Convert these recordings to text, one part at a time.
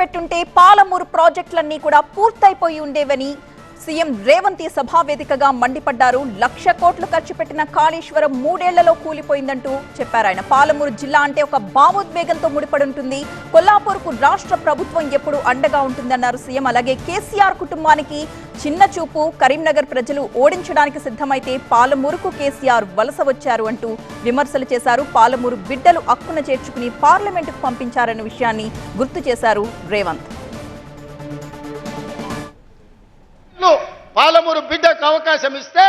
పెట్టుంటే పాలమూరు ప్రాజెక్టులన్నీ కూడా పూర్తయిపోయి ఉండేవని సీఎం రేవంత్ ఈ సభా వేదికగా మండిపడ్డారు. 1,00,000 కోట్లు ఖర్చు పెట్టిన కాళేశ్వరం 3 ఏళ్లలో కూలిపోయిందంటూ చెప్పారు ఆయన. పాలమూరు జిల్లా అంటే ఒక భావోద్వేగంతో ముడిపడి ఉంటుంది. కొల్లాపూర్కు రాష్ట్ర ప్రభుత్వం ఎప్పుడు అండగా ఉంటుందన్నారు సీఎం. అలాగే కేసీఆర్ కుటుంబానికి చిన్న చూపు, కరీంనగర్ ప్రజలు ఓడించడానికి సిద్ధమైతే పాలమూరుకు కేసీఆర్ వలస వచ్చారు అంటూ విమర్శలు చేశారు. పాలమూరు బిడ్డలు హక్కున చేర్చుకుని పార్లమెంటుకు పంపించారన్న విషయాన్ని గుర్తు చేశారు రేవంత్. పాలమూరు బిడ్డకు అవకాశం ఇస్తే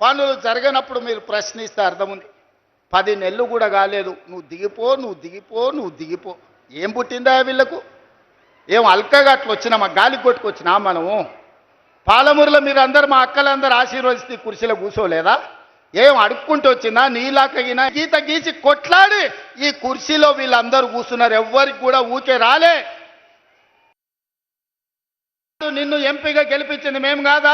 పనులు జరగనప్పుడు మీరు ప్రశ్నిస్తే అర్థం ఉంది. 10 నెలలు కూడా కాలేదు, నువ్వు దిగిపో. ఏం పుట్టిందా వీళ్ళకు? ఏం అల్కగా అట్లా వచ్చినా, మా గాలి కొట్టుకొచ్చినా మనము? పాలమూరులో మీరు అందరు మా అక్కలందరూ ఆశీర్వదిస్తే కుర్చీలో కూర్చోలేదా? ఏం అడుక్కుంటూ వచ్చిందా? నీలాకగినా గీత గీసి కొట్లాడి ఈ కుర్చీలో వీళ్ళందరూ కూర్చున్నారు. ఎవ్వరికి కూడా ఊకే రాలే. నిన్ను ఎంపీగా గెలిపించింది మేం కాదా?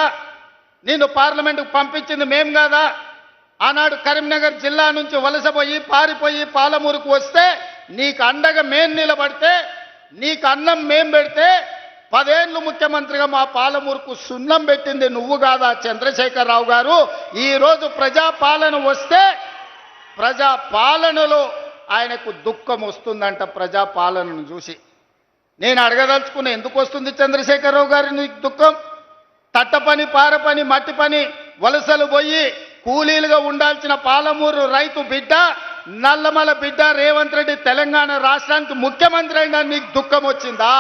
నిన్ను పార్లమెంటుకు పంపించింది మేం కాదా? ఆనాడు కరీంనగర్ జిల్లా నుంచి వలసపోయి పారిపోయి పాలమూరుకు వస్తే నీకు అండగా మేం నిలబడితే, నీకు అన్నం మేం పెడితే 10 ఏళ్ళు ముఖ్యమంత్రిగా మా పాలమూరుకు సున్నం పెట్టింది నువ్వు కాదా చంద్రశేఖరరావు గారు? ఈరోజు ప్రజాపాలన వస్తే ప్రజాపాలనలో ఆయనకు దుఃఖం వస్తుందంట. ప్రజాపాలనను చూసి నేను అడగదలుచుకున్న, ఎందుకు వస్తుంది చంద్రశేఖరరావు గారి నీకు దుఃఖం? తట్ట పని, పార పని, మట్టి పని వలసలు పోయి కూలీలుగా ఉండాల్సిన పాలమూరు రైతు బిడ్డ, నల్లమల బిడ్డ రేవంత్ రెడ్డి తెలంగాణ రాష్ట్రానికి ముఖ్యమంత్రి అయినా నీకు దుఃఖం వచ్చిందా?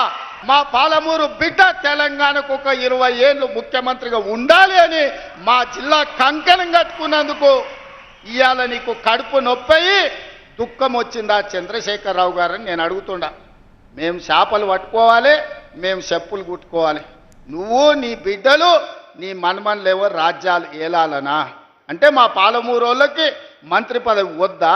మా పాలమూరు బిడ్డ తెలంగాణకు ఒక 20 ఏళ్ళు ముఖ్యమంత్రిగా ఉండాలి అని మా జిల్లా కంకణం కట్టుకున్నందుకు ఇవాళ నీకు కడుపు నొప్పయి దుఃఖం వచ్చిందా చంద్రశేఖరరావు గారని నేను అడుగుతుండా. మేము చేపలు పట్టుకోవాలి, మేము చెప్పులు కుట్టుకోవాలి. నువ్వు నీ బిడ్డలు నీ మన్మన్లు ఎవరు రాజ్యాలు ఏలాలనా? అంటే మా పాలమూరు వాళ్ళకి మంత్రి పదవి వద్దా?